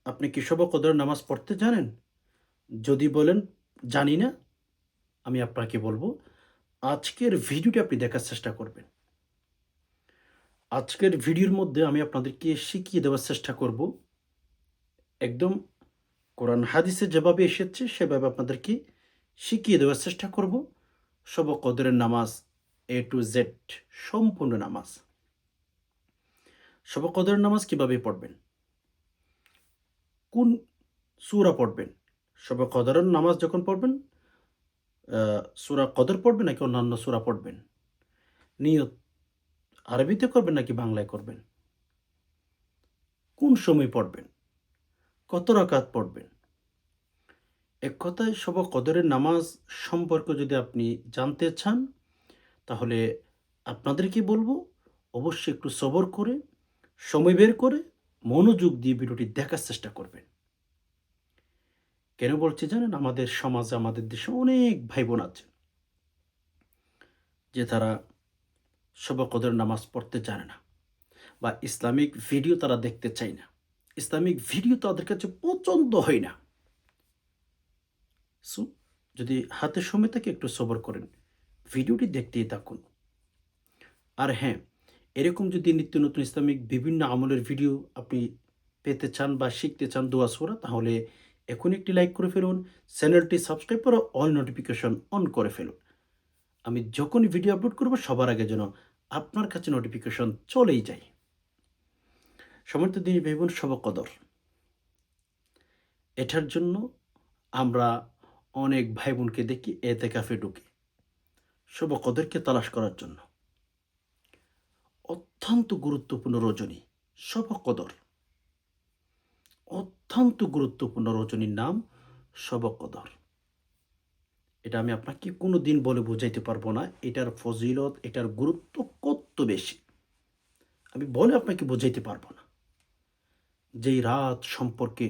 আপনি কি শবে কদরের নামাজ পড়তে জানেন? যদি বলেন জানি না, আমি আপনাকে বলব আজকের ভিডিওটি আপনি দেখার চেষ্টা করবেন। আজকের ভিডিওর মধ্যে আমি আপনাদেরকে শিখিয়ে দেওয়ার চেষ্টা করব। একদম কোরআন হাদিসে যেভাবে এসেছে সেভাবে আপনাদেরকে শিখিয়ে দেওয়ার চেষ্টা করব। শবে কদরের নামাজ A to Z সম্পূর্ণ নামাজ। শবে কদরের নামাজ কিভাবে পড়বেন? কোন সূরা পড়বেন? শবে কদরের নামাজ যখন পড়বেন সূরা কদর পড়বেন নাকি অন্যান্য সূরা পড়বেন? নিয়ত আরবিতে করবেন নাকি বাংলায় করবেন? কোন সময় পড়বেন? কত রাকাত পড়বেন? এক কথায় শবে কদরের নামাজ সম্পর্কে যদি আপনি জানতে চান, তাহলে আপনাদেরকে বলবো অবশ্যই একটু সবর করে, সময় বের করে, মনোযোগ দিয়ে ভিডিওটি দেখার চেষ্টা করবেন। কেন বলছি জানেন? আমাদের সমাজে, আমাদের দেশে অনেক ভাই-বোন আছে যে তারা শবে কদরের নামাজ পড়তে জানে না বা ইসলামিক ভিডিও তারা দেখতে চায় না। ইসলামিক ভিডিও তাদের কাছে পছন্দ হয় না। সো যদি হাতে সময় থাকে একটু সবর করেন। ভিডিওটি দেখতেই থাকুন। আর হ্যাঁ, এরকম যদি নিত্য নতুন ইসলামিক বিভিন্ন আমলের ভিডিও আপনি পেতে চান বা শিখতে চান দোয়া সূরা, তাহলে এখনই একটি লাইক করে ফেলুন। চ্যানেলটি সাবস্ক্রাইব করে অল নোটিফিকেশন অন করে ফেলুন। আমি যখনই ভিডিও আপলোড করব সবার আগে যেন আপনার কাছে নোটিফিকেশন চলেই যায়। সম্মানিত দিনী ভাই বোন, শবে কদর এটার জন্য আমরা অনেক ভাই বোনকে দেখি এতেকাফে ঢুকে শবে কদরকে তালাশ করার জন্য। অত্যন্ত গুরুত্বপূর্ণ রজনী শবে কদর। অত্যন্ত গুরুত্বপূর্ণ রজনীর নাম শবে কদর। এটা আমি আপনাকে কোনোদিন বলে বোঝাইতে পারবো না। এটার ফজিলত, এটার গুরুত্ব কত বেশি। আমি বলে আপনাকে বোঝাইতে পারবো না। যেই রাত সম্পর্কে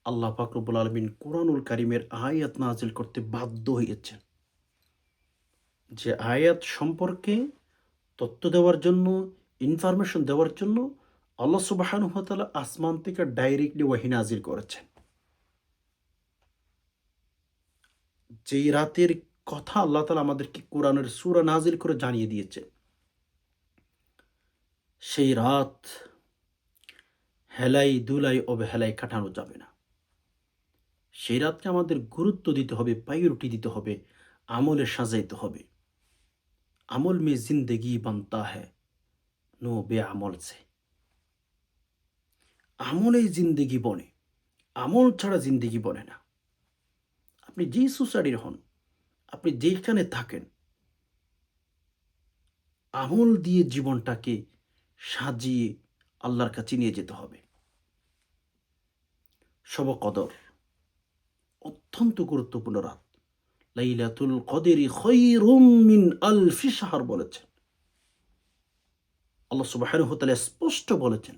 আল্লাহ পাক রব্বুল আলামিন কুরআনুল কারীমের আয়াত নাযিল করতে বাধ্য হয়েছেন। যে আয়াত সম্পর্কে তথ্য দেওয়ার জন্য, ইনফরমেশন দেওয়ার জন্য আল্লাহ সুবহানাহু ওয়া তাআলা আসমান থেকে ডাইরেক্টলি ওহী নাযিল করেছেন। যেই রাতের কথা আল্লাহ তাআলা আমাদেরকে কোরআনের সূরা নাযিল করে জানিয়ে দিয়েছেন। সেই রাত হেলাই দুলাই অবহেলায় কাটানো যাবে না। সেই রাতকে আমাদের গুরুত্ব দিতে হবে, প্রায়োরিটি দিতে হবে, আমলে সাজাইতে হবে। আমল মে জিন্দেগি বানতা হ্যায়, নো বেআমল সে। আমলেই জিন্দেগি বনে, আমল ছাড়া জিন্দেগি বনে না। আপনি যেই সোসাইটির হন, আপনি যেইখানে থাকেন, আমল দিয়ে জীবনটাকে সাজিয়ে আল্লাহর কাছে নিয়ে যেতে হবে। শবে কদর অত্যন্ত গুরুত্বপূর্ণ রাত। লাইলাতুল কদরি খায়রুম মিন আলফি শাহর বলেছেন। আল্লাহ সুবহানাহু ওয়া তাআলা স্পষ্ট বলেছেন,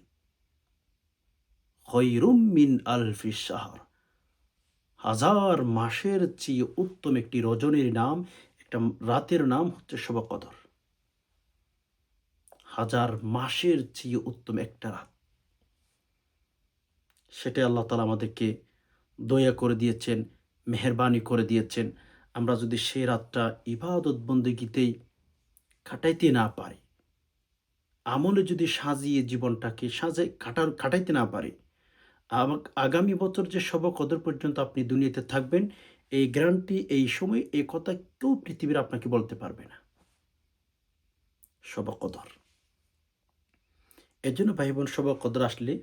খায়রুম মিন আলফি শাহর। হাজার মাসের চেয়ে উত্তম একটি রজনীর নাম, একটা রাতের নাম হচ্ছে শবে কদর। হাজার মাসের চেয়ে উত্তম একটা রাত। সেটাই আল্লাহ তাআলা আমাদেরকে দয়া করে দিয়েছেন, মেহেরবানি করে দিয়েছেন। আমরা যদি সেই রাতটা ইবাদত বন্দেগীতেই কাটাইতে না পারি, আমলে যদি সাজিয়ে জীবনটাকে কাটাইতে না পারি, আগামী বছর যে শবে কদর পর্যন্ত আপনি দুনিয়াতে থাকবেন, এই গ্যারান্টি, এই সময়, এই কথা কেউ পৃথিবীর আপনাকে বলতে পারবে না। শবে কদর। এজন্য ভাই বোন, শবে কদর আসলে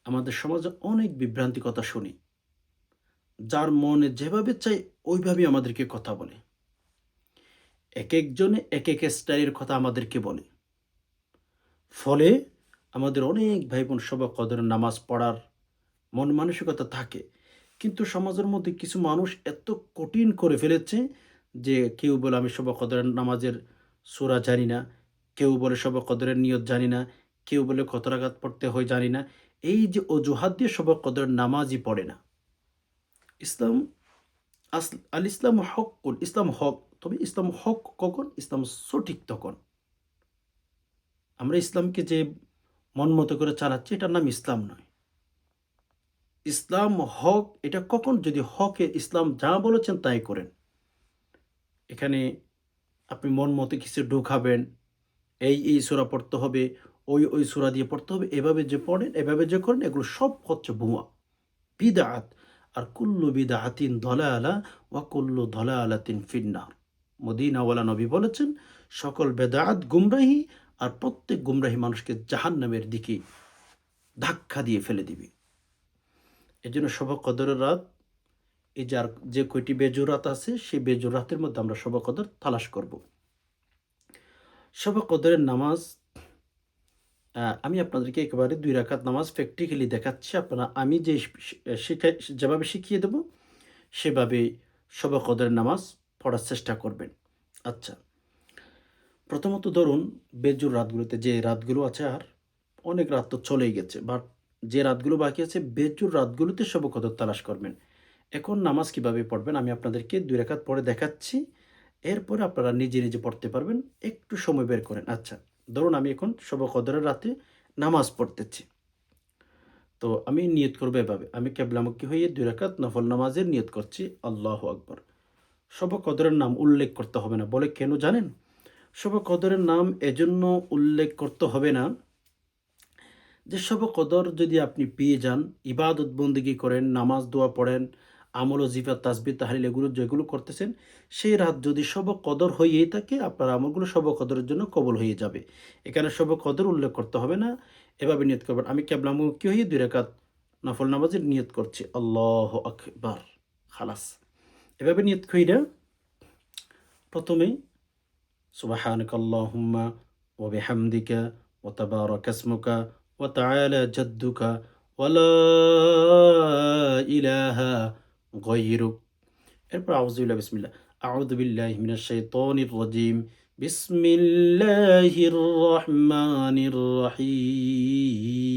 আমাদের সমাজে অনেক বিভ্রান্তি কথা শুনি। যার মনে যেভাবে চায় ওইভাবেই আমাদেরকে কথা বলে। একেকজনে একেক স্টাইলের কথা আমাদেরকে বলে। ফলে আমাদের অনেক ভাই বোন শবে কদরের নামাজ পড়ার মন মানসিকতা থাকে। কিন্তু সমাজের মধ্যে কিছু মানুষ এত কঠিন করে ফেলেছে যে কেউ বলে আমি শবে কদরের নামাজের সূরা জানি না, কেউ বলে শবে কদরের নিয়ত জানি না, কেউ বলে কত রাকাত পড়তে হয় জানি না। এই যে অজুহাত দিয়ে শবে কদরের নামাজই পড়ে না। ইসলাম আল ইসলাম হক্কুল, ইসলাম হক। তবে ইসলাম হক কখন? ইসলাম সঠিক তখন। আমরা ইসলামকে যে মন মতো করে চালাচ্ছি, এটার নাম ইসলাম নয়। ইসলাম হক, এটা কখন? যদি হকে ইসলাম যা বলেছেন তাই করেন। এখানে আপনি মন মতো কিছু ঢুকাবেন, এই সূরা পড়তে হবে, ওই সূরা দিয়ে পড়তে হবে, এভাবে যে পড়েন, এভাবে যে করেন, এগুলো সব হচ্ছে ভুয়া, বিদআত। আর কুল্লু বিদআতিন দলালা ওয়া কুল্লু দলালাতিন ফিন্নার। মদিনাওয়ালা নবী বলেছেন, সকল বেদাত গুমরাহি, আর প্রত্যেক গুমরাহি মানুষকে জাহান্নামের দিকে ধাক্কা দিয়ে ফেলে দিবে। এজন্য শবে কদরের রাত, এই যে কয়টি বেজোর রাত আছে, সেই বেজোর রাতের মধ্যে আমরা শবে কদর তালাশ করব। শবে কদরের নামাজ, আমি আপনাদেরকে একেবারে ২ রাকাত নামাজ প্র্যাকটিক্যালি দেখাচ্ছি। আপনারা আমি যে যেভাবে শিখিয়ে দেব, সেভাবে শবে কদরের নামাজ পড়ার চেষ্টা করবেন। আচ্ছা, প্রথমত ধরুন, বেজোর রাতগুলোতে যে রাতগুলো আছে, আর অনেক রাত তো চলেই গেছে, বাট যে রাতগুলো বাকি আছে, বেজোর রাতগুলোতে শবে কদর তালাশ করবেন। এখন নামাজ কিভাবে পড়বেন আমি আপনাদেরকে ২ রাকাত পড়ে দেখাচ্ছি। এরপরে আপনারা নিজে, নিজে পড়তে পারবেন। একটু সময় বের করেন। আচ্ছা, ধরুন আমি এখন শবে কদরের রাতে নামাজ পড়তেছি। তো আমি নিয়ত করব এভাবে। আমি কিবলামুখী হয়ে ২ রাকাত নফল নামাজের নিয়ত করছি। আল্লাহু আকবার। শবে কদরের নাম উল্লেখ করতে হবে না। বলে কেন জানেন? শবে কদরের নাম এজন্য উল্লেখ করতে হবে না যে শবে কদর যদি আপনি পেয়ে যান, ইবাদত বন্দেগী করেন, নামাজ দোয়া পড়েন, আমল ওজিফা তাসবিহ তাহলিল এগুলো যেগুলো করতেছেন, সেই রাত যদি শবে কদর হয়েই থাকে, আপনার আমলগুলো শবে কদরের জন্য কবুল হয়ে যাবে। এখানে শবে কদর উল্লেখ করতে হবে না। এভাবে নিয়ত করবেন, আমি কিবলামুখী হয়ে ২ রাকাত নফল নামাজের নিয়ত করছি। আল্লাহু আকবার। খালাস। এভাবে নিয়ত কইরা প্রথমেই সুবহানাকাল্লাহুম্মা ওয়া বিহামদিকা ওয়া তাবারাকা ইসমুকা ওয়া তাআলা জাদ্দুকা ওয়া লা ইলাহা গায়রুক। এরপর আউযুবিল্লাহ বিসমিল্লাহ। আউযু বিল্লাহি মিনাশ শাইতানির রাজীম। বিসমিল্লাহির রহমানির রহিম।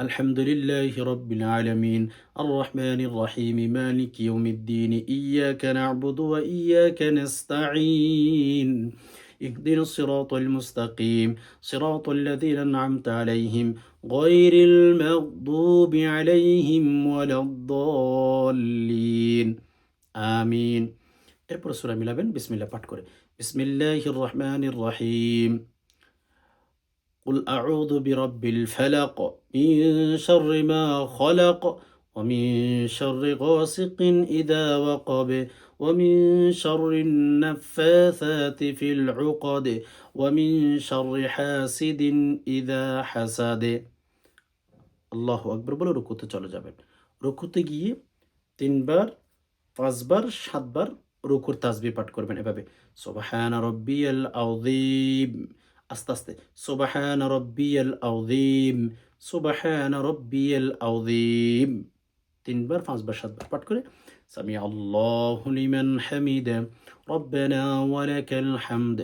الحمد لله رب العالمين الرحمن الرحيم مالك يوم الدين إياك نعبد وإياك نستعين اهدنا الصراط المستقيم صراط الذين أنعمت عليهم غير المغضوب عليهم ولا الضالين آمين. এরপর সূরা মিলাবেন বিসমিল্লাহ পাঠ করে। বিসমিল্লাহির রহমানির রহিম। قل أعوذ برب الفلق من شر ما خلق ومن شر غاسق إذا وقب ومن شر النفاثات في العقد ومن شر حاسد إذا حسد. আল্লাহ আকবর বলে রুকুতে চলে যাবেন। রুকুতে গিয়ে ৩ বার, ৫ বার, ৭ বার রুকুর তাসবিহ পাঠ করবেন এভাবে। সুবহানা রাব্বিয়াল আযীম। আস্তে, আস্তে। সুবহানা রাব্বিয়াল আযীম, সুবহানা রাব্বিয়াল আযীম। ৩ বার, ৫ বার, ৭ বার পাঠ করে সামি আল্লাহু লিমান হামিদা রব্বানা ওয়া লাকাল হামদ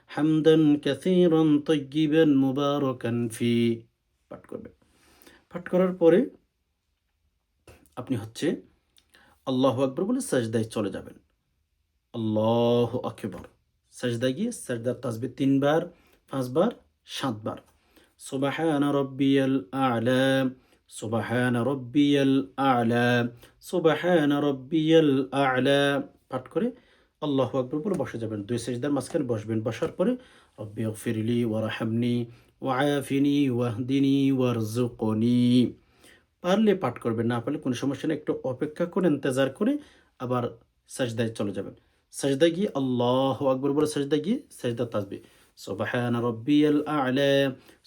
হামদান কাসীরান তাইয়্যিবান মুবারাকান ফি পাঠ করবেন। পাঠ করার পরে আপনি হচ্ছে আল্লাহু আকবার বলে সাজদায় চলে যাবেন। আল্লাহু আকবার। সাজদায় গিয়ে সাজদার তাসবিহ ৩ বার, ৫ বার, ৭ বার। সুবহানা রাব্বিয়াল আ'লা, সুবহানা রাব্বিয়াল আ'লা, সুবহানা রাব্বিয়াল আ'লা পাঠ করে আল্লাহু আকবার বলে বসে যাবেন। ২ সিজদার মাঝখানে বসবেন। বসার পরে রব্বিগফিরলি ওয়ারহামনি ওয়াআফিনি ওয়াহদিনি ওয়ারযুকনি পারলে পাঠ করবেন, না পারলে কোনো সমস্যা নেই। একটু অপেক্ষা করে ইন্তেজার করে আবার সাজদায় চলে যাবেন। সাজদায় গিয়ে আল্লাহু আকবার বলে সাজদায় গিয়ে সাজদার তাসবিহ সুবহানা রাব্বিয়াল আ'লা,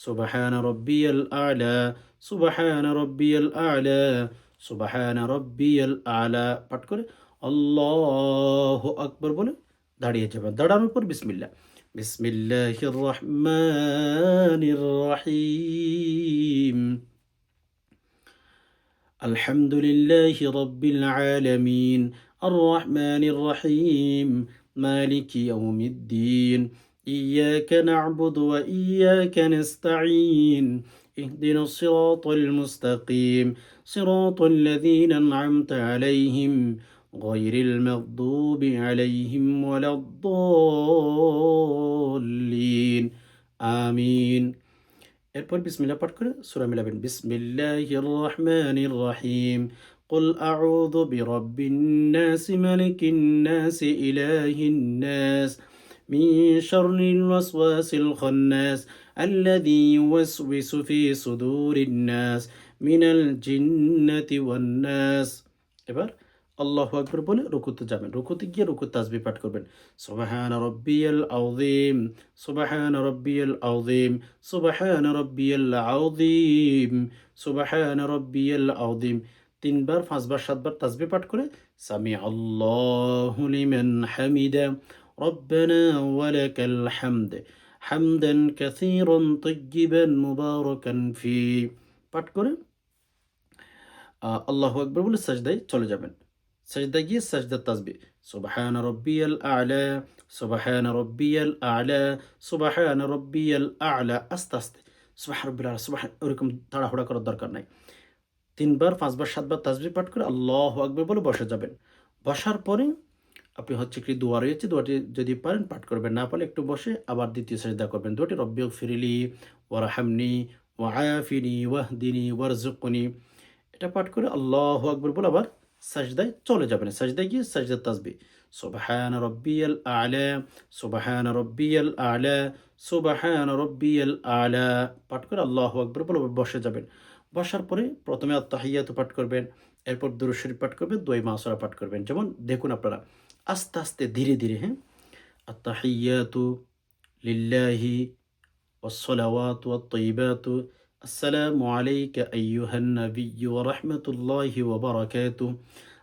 সুবহানা রাব্বিয়াল আ'লা, সুবহানা রাব্বিয়াল আ'লা, সুবহানা রাব্বিয়াল আ'লা পাঠ করে আল্লাহু আকবার বলে দাঁড়িয়ে যাবেন। দাঁড়ানোর পর বিসমিল্লাহ। বিসমিল্লাহির রহমানির রহিম। الحمد لله رب العالمين الرحمن الرحيم مالك يوم الدين إياك نعبد وإياك نستعين اهدنا الصراط المستقيم صراط الذين أنعمت عليهم غير المغضوب عليهم ولا الضالين আমিন। এরপর বিসমিল্লাহ পাঠ করে সূরা মিলাবেন। বিসমিল্লাহির রহমানির রহিম। قل أعوذ برب الناس ملك الناس إله الناس من شر الوسواس الخناس الذي يوسوس في صدور الناس من الجنة والناس। এবার আল্লাহু আকবার বলে রুকুতে যাবেন। রুকুতে গিয়ে রুকুর তাসবিহ পাঠ করবেন। সুবহানা রাব্বিয়াল আযীম, সুবহানা রাব্বিয়াল আযীম, সুবহানা রাব্বিয়াল আযীম, সুবহানা রাব্বিয়াল আযীম। ৩ বার, ৫ বার, ৭ বার তাসবিহ পাঠ করে সামি আল্লাহু লিমান হামিদা রব্বানা ওয়া লাকাল হামদ হামদান কাসীরান তাইয়্যিবান মুবারাকান ফি পাঠ করে আল্লাহু আকবার বলে সাজদায় চলে যাবেন। সাজদায় গিয়ে সাজদার তাসবিহ সুবহান রাব্বিয়াল আ'লা, সুবহান রাব্বিয়াল আ'লা, সুবহান রাব্বিয়াল আ'লা, আস্তে আস্তে সুবহান রাব্বিল আ'লা, সুবহান, ওরকম তাড়াহুড়া করার দরকার নাই। ৩ বার, ৫ বার, ৭ বার তাসবিহ পাঠ করে আল্লাহু আকবার বলে বসে যাবেন। বসার পরে আপনি হচ্ছে কি দোয়া রয়েছে, দোয়াটি যদি পারেন পাঠ করবেন, না পারলে একটু বসে আবার দ্বিতীয় সাজদা করবেন। দোয়াটি রব্বিগফিরলি ওয়ারহামনি ওয়াআফিনি ওয়াহদিনি ওয়ারযুকনি, এটা পাঠ করে আল্লাহু আকবার বলে আবার সাজদায় চলে যাবেন। সাজদায় গিয়ে সাজদার তাসবিহ সুবহান রাব্বিয়াল আ'লা, সুবহান রাব্বিয়াল আ'লা, সুবহান রাব্বিয়াল আ'লা পাঠ করে আল্লাহু আকবার বলে বসে যাবেন। বসার পরে প্রথমে আত-তাহিয়াতু পাঠ করবেন, এরপর দুরূদ শরীফ পাঠ করবেন, দোয়া মাসুরা পাঠ করবেন। যেমন দেখুন আপনারা আস্তে আস্তে ধীরে ধীরে, হ্যাঁ, আত-তাহিয়াতু লিল্লাহি والصلوات والطيبات السلام عليك أيها النبي ورحمة الله وبركاته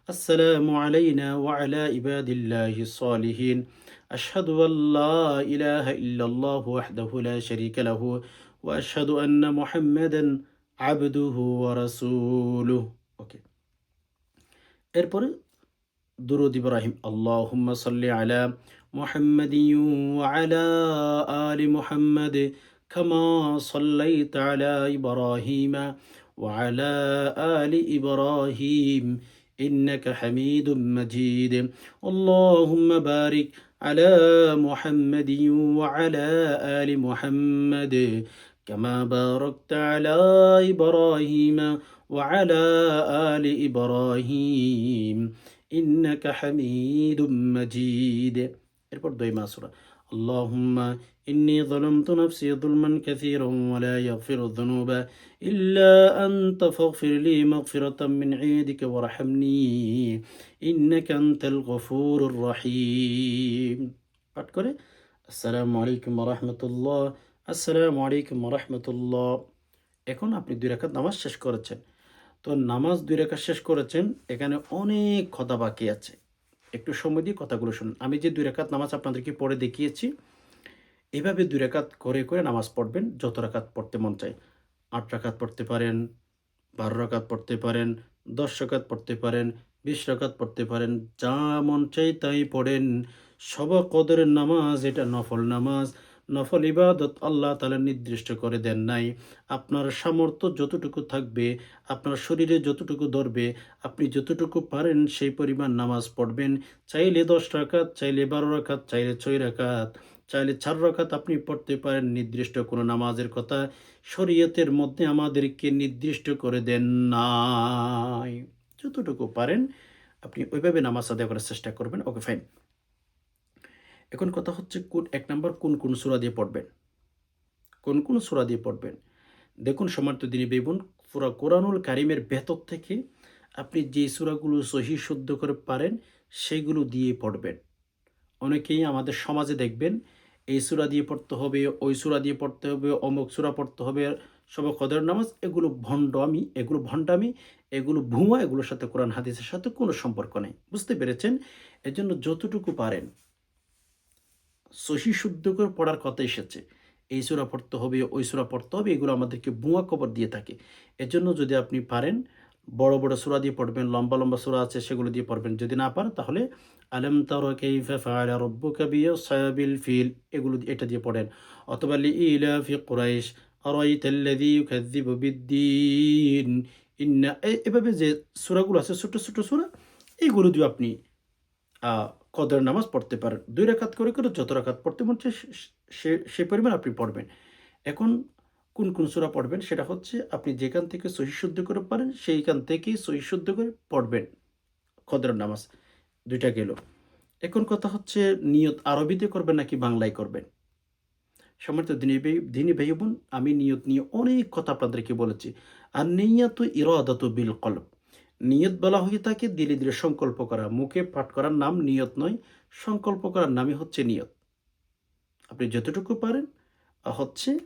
السلام علينا وعلى عباد الله الصالحين أشهد أن لا إله إلا الله وحده لا شريك له وأشهد أن محمدا عبده ورسوله ওকে। এরপরে দুরূদ ইব্রাহিম আল্লাহুম্মা সাল্লি আলা মুহাম্মাদিন ওয়া আলা আলি মুহাম্মাদ কামা সাল্লাইতা আলা ইব্রাহিমা ওয়া আলা আলি ইব্রাহিম ইন্নাকা হামিদুম মাজিদ আল্লাহুম্মা বারিক আলা মুহাম্মাদিন ওয়া আলা আলি মুহাম্মাদ কামা বারাকতা আলা ইব্রাহিমা ওয়া আলা আলি ইব্রাহিম ইন্নাকা হামিদুম মাজিদ। এরপর দোয়া মাসুরা আল্লাহুম্মা ইন্নী যালামতু নাফসি যুলমান কাসীরান ওয়া লা ইয়াগফিরু যুনুবা ইল্লা আনতা ফাগফিরলি মাগফিরাতাম মিন ইনদিকা ওয়ারহামনি ইন্নাকা আনতাল গফুরুর রহিম পাঠ করে আসসালামু আলাইকুম ওয়া রাহমাতুল্লাহ, আসসালামু আলাইকুম ওয়া রাহমাতুল্লাহ। এখন আপনি ২ রাকাত নামাজ শেষ করেছেন। তো নামাজ ২ রাকাত শেষ করেছেন, এখানে অনেক কথা বাকি আছে। একটু সময় দিয়ে কথাগুলো শুনুন। আমি যে ২ রাকাত নামাজ আপনাদেরকে পড়ে দেখিয়েছি, এভাবে ২ রাকাত করে করে নামাজ পড়বেন, যত রাকাত পড়তে মন চায়। ৮ রাকাত পড়তে পারেন, ১২ রাকাত পড়তে পারেন, ১০ রাকাত পড়তে পারেন, ২০ রাকাত পড়তে পারেন, যা মন চায় তাই পড়েন। শবে কদরের নামাজ এটা নফল নামাজ। নফল ইবাদত আল্লাহ তাআলা নির্দিষ্ট করে দেন নাই। আপনার সামর্থ্য যতটুকু থাকবে, আপনার শরীরে যতটুকু ধরবে, আপনি যতটুকু পারেন সেই পরিমাণ নামাজ পড়বেন। চাইলে ১০ রাকাত, চাইলে ১২ রাকাত, চাইলে ৬ রাকাত, চাইলে ৪ রাকাত আপনি পড়তে পারেন। নির্দিষ্ট কোনো নামাজের কথা শরীয়তের মধ্যে আমাদেরকে নির্দিষ্ট করে দেন নাই। যতটুকু পারেন আপনি ওইভাবে নামাজ আদায় করার চেষ্টা করবেন। ওকে, ফাইন। এখন কথা হচ্ছে এক নাম্বার কোন সূরা দিয়ে পড়বেন, কোন সূরা দিয়ে পড়বেন। দেখুন সম্মানিত দিনী ভাই বোন, পুরা কোরআনুল কারিমের ভেতর থেকে আপনি যে সূরাগুলো সহিহ শুদ্ধ করে পারেন সেগুলো দিয়ে পড়বেন। অনেকেই আমাদের সমাজে দেখবেন এই সূরা দিয়ে পড়তে হবে, ওই সূরা দিয়ে পড়তে হবে, অমুক সূরা পড়তে হবে, শবে কদরের নামাজ, এগুলো ভণ্ডামি, এগুলো ভুয়া, এগুলোর সাথে কোরআন হাদিসের সাথে কোনো সম্পর্ক নেই। বুঝতে পেরেছেন? এজন্য যতটুকু পারেন সহিহ শুদ্ধ করে পড়ার কথা এসেছে। এই সূরা পড়তে হবে, ওই সূরা পড়তে হবে, এগুলো আমাদেরকে ভুয়া খবর দিয়ে থাকে। এজন্য যদি আপনি পারেন বড় বড় সূরা দিয়ে পড়বেন, লম্বা লম্বা সূরা আছে সেগুলো দিয়ে পড়বেন। যদি না পারেন তাহলে আলাম তারা কাইফা ফাআলা রাব্বুকা বিআসহাবিল ফিল, এটা দিয়ে পড়েন। অথবা লিইলাফি কুরাইশ আরাইতাল্লাযী ইউকাযযিবু বিদ্দীন এভাবে যে সূরাগুলো আছে ছোট ছোট সূরা, এইগুলো দিয়ে আপনি কদরের নামাজ পড়তে পারেন। ২ রাকাত করে করে যত রাকাত পড়তে মন চায় সে পরিমাণ আপনি পড়বেন। এখন কোন সূরা পড়বেন সেটা হচ্ছে আপনি যেখান থেকে সহিহ শুদ্ধ করে পারেন সেইখান থেকেই সহিহ শুদ্ধ করে পড়বেন। কদরের নামাজ ২ টা গেল। এখন কথা হচ্ছে নিয়ত আরবিতে করবেন নাকি বাংলায় করবেন? সম্মানিত দ্বীনি ভাই বোন, আমি নিয়ত নিয়ে অনেক কথা আপনাদেরকে বলেছি। আর নিয়াতু ইরাদাতু বিল কলব। নিয়ত বলা হয়ে থাকে দিলে, দিলে সংকল্প করা। মুখে পাঠ করার নাম নিয়ত নয়। সংকল্প করার নামই হচ্ছে নিয়ত। আপনি যতটুকু পারেন হচ্ছে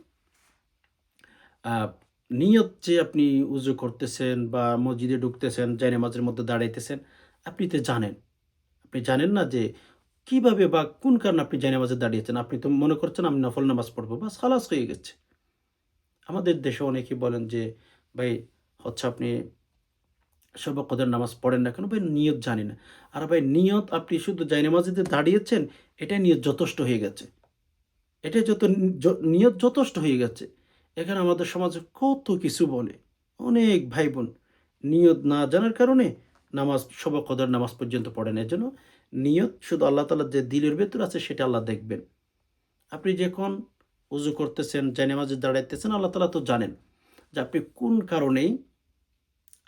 আ নিয়ত যে আপনি উযু করতেছেন বা মসজিদে ঢুকতেছেন, জায়নামাজের মধ্যে দাঁড়াইতেছেন, আপনি তো জানেন। আপনি জানেন না যে কিভাবে বা কোন কারণে আপনি জায়নামাজে দাঁড়িয়েছেন। আপনি তো মনে করছেন আমি নফল নামাজ পড়ব। বাস খালাস হয়ে গেছে। আমাদের দেশে অনেকেই বলেন যে, "ভাই হচ্ছে আপনি শবে কদর নামাজ পড়েন না কেন?" ভাই নিয়ত জানি না। আর ভাই নিয়ত আপনি শুধু জায়নামাজে যে দাঁড়িয়েছেন, এটাই নিয়ত যথেষ্ট হয়ে গেছে। এটাই যত নিয়ত যথেষ্ট হয়ে গেছে। এখানে আমাদের সমাজে কত কিছু বলে। অনেক ভাই-বোন নিয়ত না জানার কারণে শবে কদর নামাজ পর্যন্ত পড়ে না। এজন্য নিয়ত শুধু আল্লাহ তাআলার যে দিলের ভেতর আছে সেটা আল্লাহ দেখবেন। আপনি যখন ওযু করতেছেন, জায়নামাজে দাঁড়াইতেছেন, আল্লাহ তাআলা তো জানেন যে আপনি কোন কারণেই,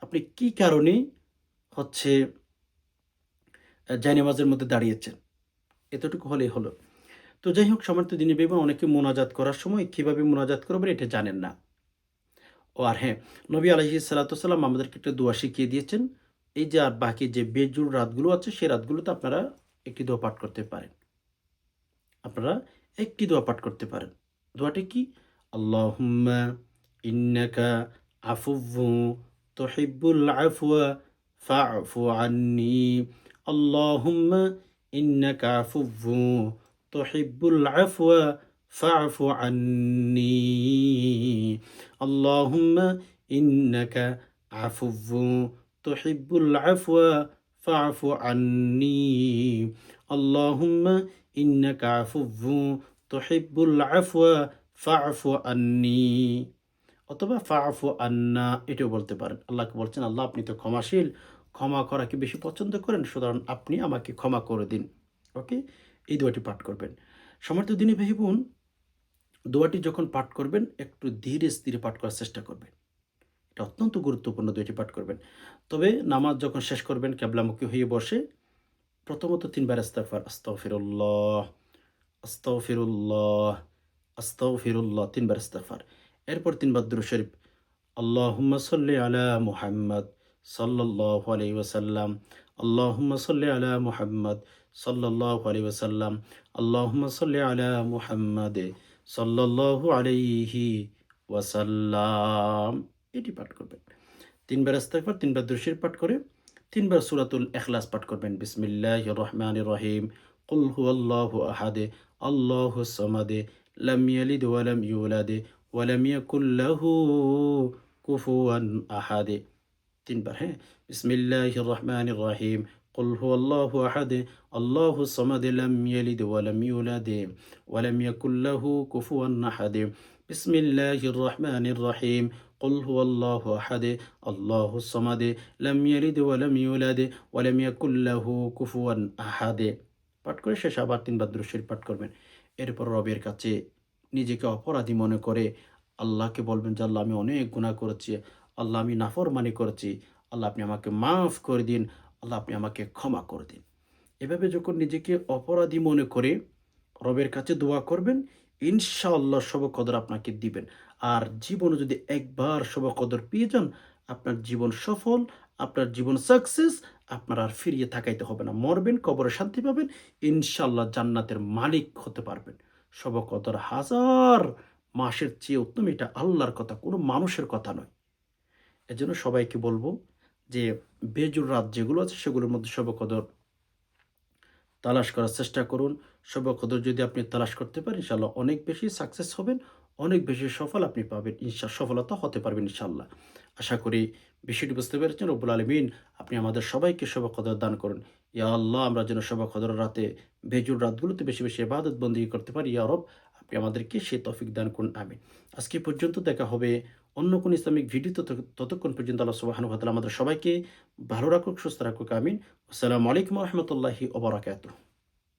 আপনি কি কারণে হচ্ছে জায়নামাজের মধ্যে দাঁড়িয়েছেন। এতটুকু হলেই হলো। তো যাই হোক সম্মানিত দ্বীনি ভাই বোন, অনেকে মোনাজাত করার সময় কিভাবে মোনাজাত করবেন এটা জানেন না। ও আর হ্যাঁ, নবী আলাইহিস সালাতু ওয়াসালাম আমাদেরকে একটা দোয়া শিখিয়ে দিয়েছেন। এই যে আর বাকি যে বেজুর রাতগুলো আছে সেই রাতগুলোতে আপনারা একটি দোয়া পাঠ করতে পারেন। আপনারা একটি দোয়া পাঠ করতে পারেন। দোয়াটি কি? আল্লাহুম্মা ইন্নাকা আফুউন তুহিব্বুল আফওয়া ফা'ফু আন্নি। আল্লাহুম্মা ইন্নাকা আফুউন তুহিব্বুল আফওয়া ফা'ফু আন্নি। আল্লাহুম্মা ইন্নাকা আফুউন তুহিব্বুল আফওয়া ফা'ফু আন্নি। আল্লাহুম্মা ইন্নাকা আফুউন তুহিব্বুল আফওয়া ফা'ফু আন্নি। অথবা ফা'ফু আন্না এটাও বলতে পারেন। আল্লাহকে বলছেন, আল্লাহ আপনি তো ক্ষমাশীল, ক্ষমা করা কি বেশি পছন্দ করেন? সুতরাং আপনি আমাকে ক্ষমা করে দিন। ওকে? এই দোয়াটি পাঠ করবেন। সম্মানিত দ্বীনি ভাই বোন, দোয়াটি যখন পাঠ করবেন একটু ধীরে স্থিরে পাঠ করার চেষ্টা করবেন। এটা অত্যন্ত গুরুত্বপূর্ণ দোয়াটি পাঠ করবেন। তবে নামাজ যখন শেষ করবেন কিবলামুখী হয়ে বসে প্রথমত ৩ বার আস্তাগফিরুল্লাহ, আস্তাগফিরুল্লাহ, আস্তাগফিরুল্লাহ ৩ বার ইস্তেগফার। এরপর ৩ বার দুরূদ শরীফ। আল্লাহুম্মা সাল্লি আলা মুহাম্মাদ সাল্লাল্লাহু আলাইহি ওয়াসাল্লাম। আল্লাহুম্মা সাল্লি আলা মুহাম্মাদ সাল্লাল্লাহু আলাইহি ওয়াসাল্লাম। আল্লাহুম্মা সাল্লি আলা মুহাম্মাদ সাল্লাল্লাহু আলাইহি ওয়াসাল্লাম। এটি পাঠ করবেন। ৩ বার ইস্তেগফার, ৩ বার দুরূদ শরীফ পাঠ করে ৩ বার সূরাতুল ইখলাস পাঠ করবেন। বিসমিল্লাহির রহমানির রহিম। কুল হুয়াল্লাহু আহাদ, আল্লাহুস সামাদ, লাম ইয়ালিদ ওয়া লাম ইউলাদ ওয়া লাম ইয়াকুল লাহু কুফুয়ান আহাদ। ৩ বার, হ্যাঁ? বিসমিল্লাহির রহমানির রহিম। কুল হুয়াল্লাহু আহাদ, আল্লাহুস সামাদ, লাম ইয়ালিদ ওয়া লাম ইউলাদ ওয়া লাম ইয়াকুল লাহু কুফুয়ান আহাদ। বিসমিল্লাহির রহমানির রহিম। কুল হুয়াল্লাহু আহাদ, আল্লাহুস সামাদ, লাম ইয়ালিদ ওয়া লাম ইউলাদ ওয়া লাম ইয়াকুল লাহু কুফুয়ান আহাদ। পাঠ করে শেষে আবার ৩ বার দুরূদ শরীফ পাঠ করবেন। এরপর রবের কাছে নিজেকে অপরাধী মনে করে আল্লাহকে বলবেন যে, আল্লাহ আমি অনেক গুনাহ করেছি। আল্লাহ আমি নাফরমানি করেছি। আল্লাহ আপনি আমাকে মাফ করে দিন। আল্লাহ আপনি আমাকে ক্ষমা করে দিন। এভাবে যখন নিজেকে অপরাধী মনে করে রবের কাছে দোয়া করবেন, ইনশাআল্লাহ শবে কদর আপনাকে দিবেন। আর জীবনে যদি একবার শবে কদর পেয়ে যান, আপনার জীবন সফল, আপনার জীবন সাকসেস, আপনার আর ফিরিয়ে তাকাইতে হবে না। মরবেন, কবরে শান্তি পাবেন, ইনশাআল্লাহ জান্নাতের মালিক হতে পারবেন। শবে কদর হাজার মাসের চেয়ে উত্তম, এটা আল্লাহর কথা, কোনো মানুষের কথা নয়। এজন্য সবাইকে বলব যে বেজুর রাত যেগুলো আছে সেগুলোর মধ্যে শবে কদর তালাশ করার চেষ্টা করুন। শবে কদর যদি আপনি তালাশ করতে পারেন ইনশাআল্লাহ অনেক বেশি সাকসেস হবেন, অনেক বেশি সফল আপনি পাবেন। সফলতা হতে পারবেন ইনশাআল্লাহ। আশা করি বিষয়টি বুঝতে পেরেছেন। রব্বুল আলামিন আপনি আমাদের সবাইকে শবে কদর দান করুন। ইয়া আল্লাহ আমরা যেন শবে কদরের রাতে বেজুর রাতগুলোতে বেশি, বেশি ইবাদত বন্দেগী করতে পারি। ইয়া রব আপনি আমাদেরকে সেই তৌফিক দান করুন। আমিন। আজকে পর্যন্ত দেখা হবে অন্য কোনো ইসলামিক ভিডিওতে। ততক্ষণ পর্যন্ত আল্লাহ সুবহানাহু ওয়া তাআলা আমাদের সবাইকে ভালো রাখুক, সুস্থ রাখুক। আমিন। আসসালামু আলাইকুম ওয়া রাহমাতুল্লাহি ওয়া বারাকাতুহু।